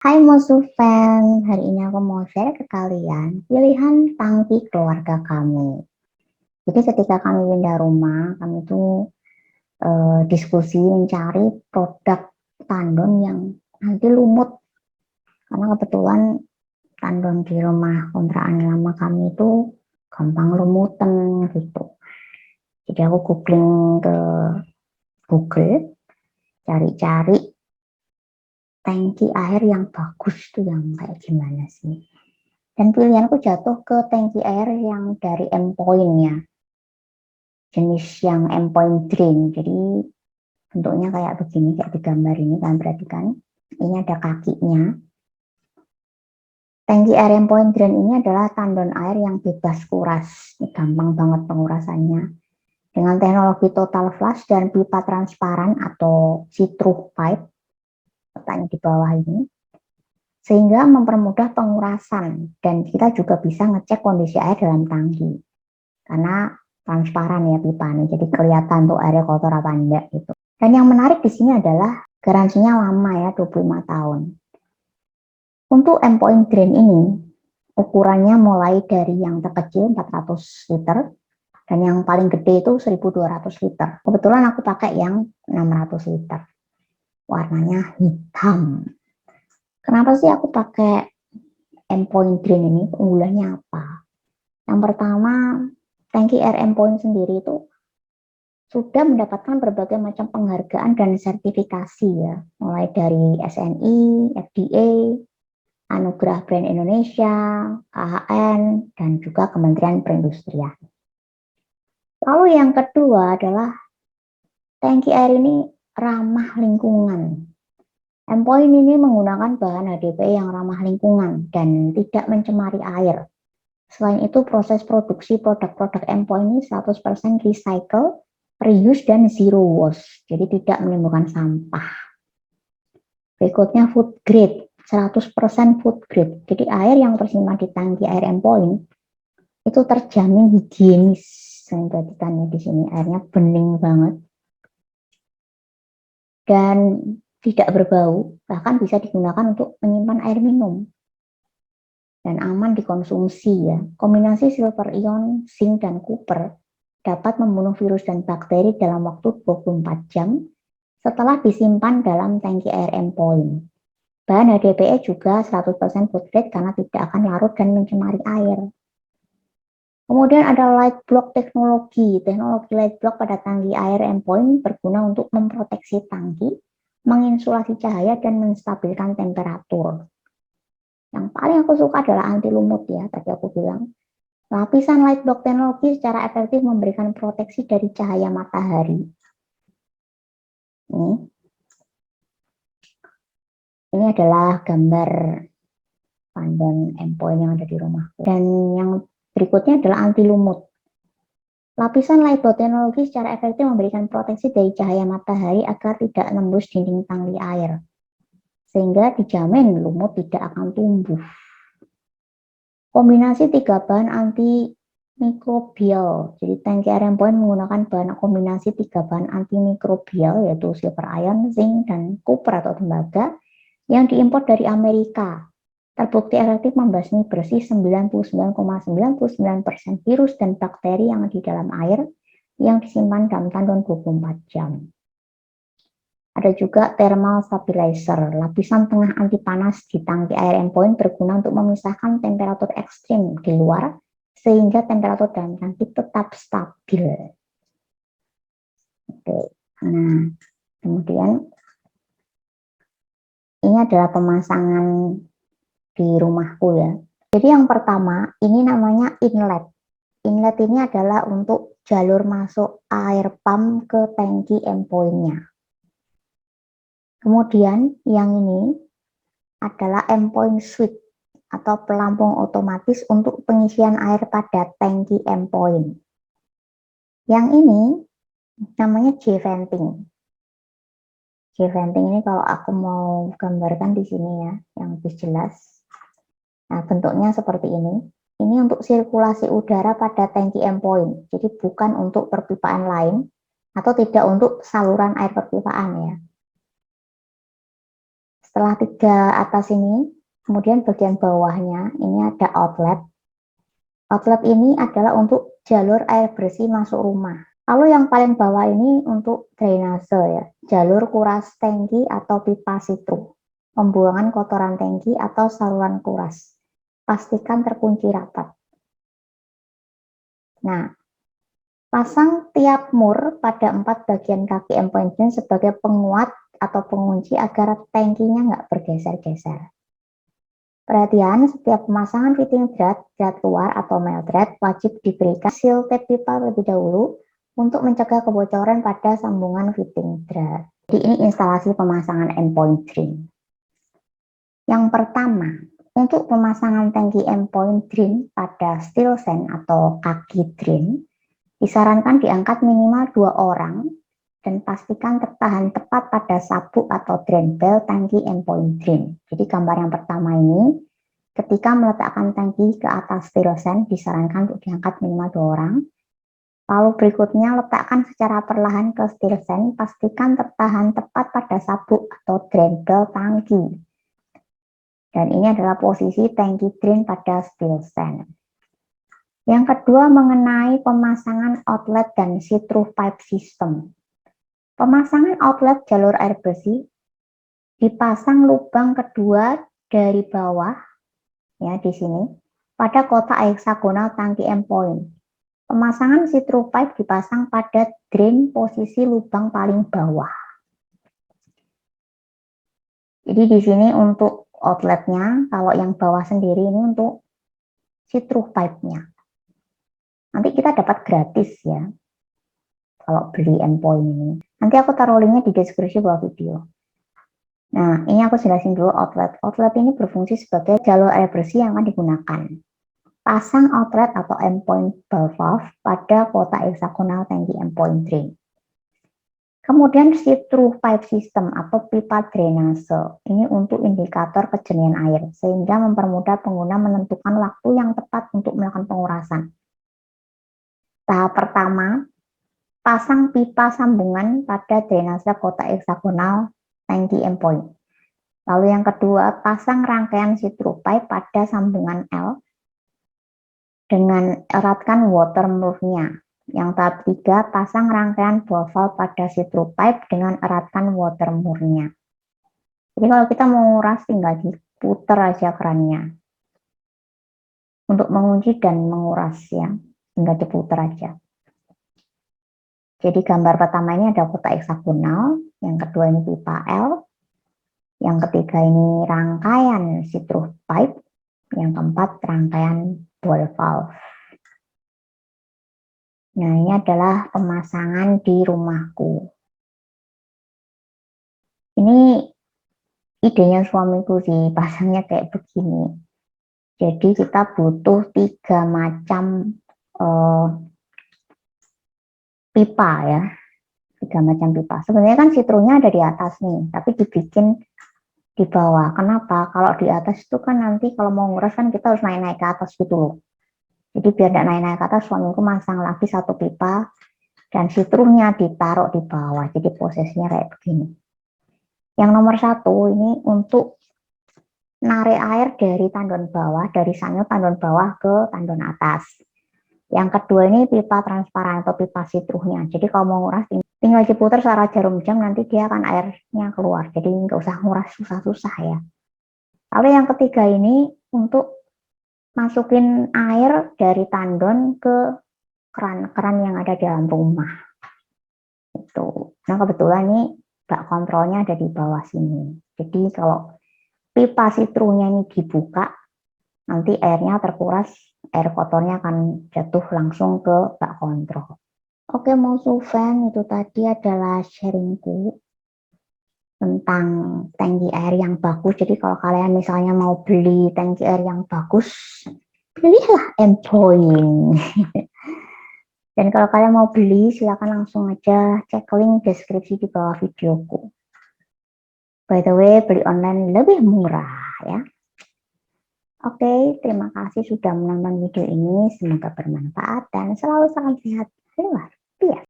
Hai Musufen, hari ini aku mau share ke kalian pilihan tangki keluarga kami. Jadi ketika kami pindah rumah, kami tuh diskusi mencari produk tandon yang nanti lumut. Karena kebetulan tandon di rumah kontrakan lama kami itu gampang lumutan gitu. Jadi aku googling ke Google, cari-cari tangki air yang bagus tuh yang kayak gimana sih. Dan pilihanku jatuh ke tangki air yang dari Endpoint ya, jenis yang Endpoint Drain. Jadi bentuknya kayak begini, kayak di gambar ini kan, perhatikan. Ini ada kakinya. Tangki air Endpoint Drain ini adalah tandon air yang bebas kuras. Ini gampang banget pengurasannya. Dengan teknologi total flush dan pipa transparan atau see-through pipe, letaknya di bawah ini, sehingga mempermudah pengurasan. Dan kita juga bisa ngecek kondisi air dalam tangki. Karena transparan ya pipanya, jadi kelihatan tuh airnya kotor apa enggak gitu. Dan yang menarik di sini adalah garansinya lama ya, 25 tahun. Untuk Endpoint Drain ini, ukurannya mulai dari yang terkecil 400 liter dan yang paling gede itu 1200 liter. Kebetulan aku pakai yang 600 liter. Warnanya hitam. Kenapa sih aku pakai Endpoint Drain ini? Keunggulannya apa? Yang pertama, tangki air Endpoint sendiri itu sudah mendapatkan berbagai macam penghargaan dan sertifikasi ya, mulai dari SNI, FDA, Anugerah Brand Indonesia, KHN, dan juga Kementerian Perindustrian. Lalu yang kedua adalah tangki air ini ramah lingkungan. Endpoint ini menggunakan bahan HDPE yang ramah lingkungan dan tidak mencemari air. Selain itu, proses produksi produk-produk Endpoint ini 100% recycle, reuse, dan zero waste. Jadi tidak menimbulkan sampah. Berikutnya food grade, 100% food grade. Jadi air yang tersimpan di tangki air Endpoint itu terjamin higienis. Saya perhatikan ya di sini airnya bening banget dan tidak berbau, bahkan bisa digunakan untuk menyimpan air minum dan aman dikonsumsi ya. Kombinasi silver ion, zinc, dan copper dapat membunuh virus dan bakteri dalam waktu 24 jam setelah disimpan dalam tangki air Endpoint. Bahan HDPE juga 100% food grade karena tidak akan larut dan mencemari air. Kemudian ada light block teknologi. Teknologi light block pada tangki air Endpoint berguna untuk memproteksi tangki, menginsulasi cahaya, dan menstabilkan temperatur. Yang paling aku suka adalah anti lumut ya, tadi aku bilang. Lapisan light block teknologi secara efektif memberikan proteksi dari cahaya matahari. Ini adalah gambar tandon Endpoint yang ada di rumah. Dan yang berikutnya adalah anti lumut. Lapisan light block teknologi secara efektif memberikan proteksi dari cahaya matahari agar tidak nembus dinding tangki air, sehingga dijamin lumut tidak akan tumbuh. Kombinasi 3 bahan antimikrobial. Jadi tangki air Endpoint menggunakan bahan kombinasi 3 bahan antimikrobial yaitu silver ion, zinc, dan copper atau tembaga yang diimpor dari Amerika. Terbukti efektif membasmi bersih 99,99% virus dan bakteri yang di dalam air yang disimpan dalam tandon 24 jam. Ada juga thermal stabilizer, lapisan tengah anti panas di tangki air Endpoint berguna untuk memisahkan temperatur ekstrim di luar sehingga temperatur dalam tangki tetap stabil. Oke. Nah, kemudian ini adalah pemasangan di rumahku ya. Jadi yang pertama ini namanya inlet. Inlet ini adalah untuk jalur masuk air pump ke tangki Endpoint-nya. Kemudian yang ini adalah Endpoint switch atau pelampung otomatis untuk pengisian air pada tangki Endpoint. Yang ini namanya J-venting. J-venting ini kalau aku mau gambarkan di sini ya, yang lebih jelas. Nah, bentuknya seperti ini. Ini untuk sirkulasi udara pada tangki Endpoint. Jadi bukan untuk perpipaan lain atau tidak untuk saluran air perpipaan ya. Setelah 3 atas ini, kemudian bagian bawahnya ini ada outlet. Outlet ini adalah untuk jalur air bersih masuk rumah. Lalu yang paling bawah ini untuk drainase ya, jalur kuras tangki atau pipa sitruh, pembuangan kotoran tangki atau saluran kuras. Pastikan terkunci rapat. Nah, pasang tiap mur pada 4 bagian kaki endpoint drain sebagai penguat atau pengunci agar tangkinya nggak bergeser-geser. Perhatian, setiap pemasangan fitting drat luar atau male drat wajib diberikan seal tape pipa terlebih dahulu untuk mencegah kebocoran pada sambungan fitting drat. Jadi ini instalasi pemasangan endpoint drain. Yang pertama, untuk pemasangan tangki endpoint drain pada steel sand atau kaki drain, disarankan diangkat minimal 2 orang dan pastikan tertahan tepat pada sabuk atau drain bell tangki endpoint drain. Jadi gambar yang pertama ini, ketika meletakkan tangki ke atas steel sand, disarankan untuk diangkat minimal 2 orang. Lalu berikutnya letakkan secara perlahan ke steel sand, pastikan tertahan tepat pada sabuk atau drain bell tangki. Dan ini adalah posisi tangki drain pada steel sand. Yang kedua mengenai pemasangan outlet dan see-through pipe system. Pemasangan outlet jalur air bersih dipasang lubang kedua dari bawah ya di sini pada kotak heksagonal tangki endpoint. Pemasangan see-through pipe dipasang pada drain posisi lubang paling bawah. Jadi di sini untuk outletnya, kalau yang bawah sendiri ini untuk see-through pipe-nya. Nanti kita dapat gratis ya kalau beli endpoint ini. Nanti aku taruh linknya di deskripsi bawah video. Nah, ini aku jelasin dulu outlet. Outlet ini berfungsi sebagai jalur air bersih yang akan digunakan. Pasang outlet atau endpoint valve pada kotak heksagonal tangki endpoint drain. Kemudian see-through pipe system atau pipa drainase. Ini untuk indikator kejernihan air, sehingga mempermudah pengguna menentukan waktu yang tepat untuk melakukan pengurasan. Tahap pertama, pasang pipa sambungan pada drainase kotak heksagonal tangki endpoint. Lalu yang kedua, pasang rangkaian see-through pipe pada sambungan L dengan eratkan water move-nya. Yang tahap 3, pasang rangkaian valve pada see-through pipe dengan eratkan water move-nya. Jadi kalau kita mau nguras tinggal diputer aja kerannya. Untuk mengunci dan menguras ya, tinggal diputer aja. Jadi gambar pertama ini ada kotak heksagonal, yang kedua ini pipa L, yang ketiga ini rangkaian see-through pipe, yang keempat rangkaian ball valve. Nah, ini adalah pemasangan di rumahku. Ini idenya suamiku sih, pasangnya kayak begini. Jadi kita butuh 3 macam pipa ya. 3 macam pipa. Sebenarnya kan see-through-nya ada di atas nih, tapi dibikin di bawah. Kenapa? Kalau di atas itu kan nanti kalau mau nguras kan kita harus naik-naik ke atas gitu loh. Jadi biar tidak naik-naik ke atas, suamiku masang lagi 1 pipa dan see-through-nya ditaruh di bawah. Jadi posisinya kayak begini. Yang nomor 1 ini untuk narik air dari tandon bawah, dari sanyut tandon bawah ke tandon atas. Yang kedua ini pipa transparan atau pipa see-through-nya. Jadi kalau mau nguras tinggal diputar secara jarum jam, nanti dia akan airnya keluar. Jadi nggak usah nguras susah-susah ya. Lalu yang ketiga ini untuk masukin air dari tandon ke keran-keran yang ada di dalam rumah. Itu. Nah kebetulan ini bak kontrolnya ada di bawah sini. Jadi kalau pipa see-through-nya ini dibuka, nanti airnya terkuras, air kotornya akan jatuh langsung ke bak kontrol. Oke, musuhan, itu tadi adalah sharingku tentang tangki air yang bagus. Jadi kalau kalian misalnya mau beli tangki air yang bagus, pilihlah endpoint. Dan kalau kalian mau beli, silakan langsung aja cek link deskripsi di bawah videoku. By the way, beli online lebih murah ya. Oke, terima kasih sudah menonton video ini. Semoga bermanfaat dan selalu salam sehat. Luar biasa.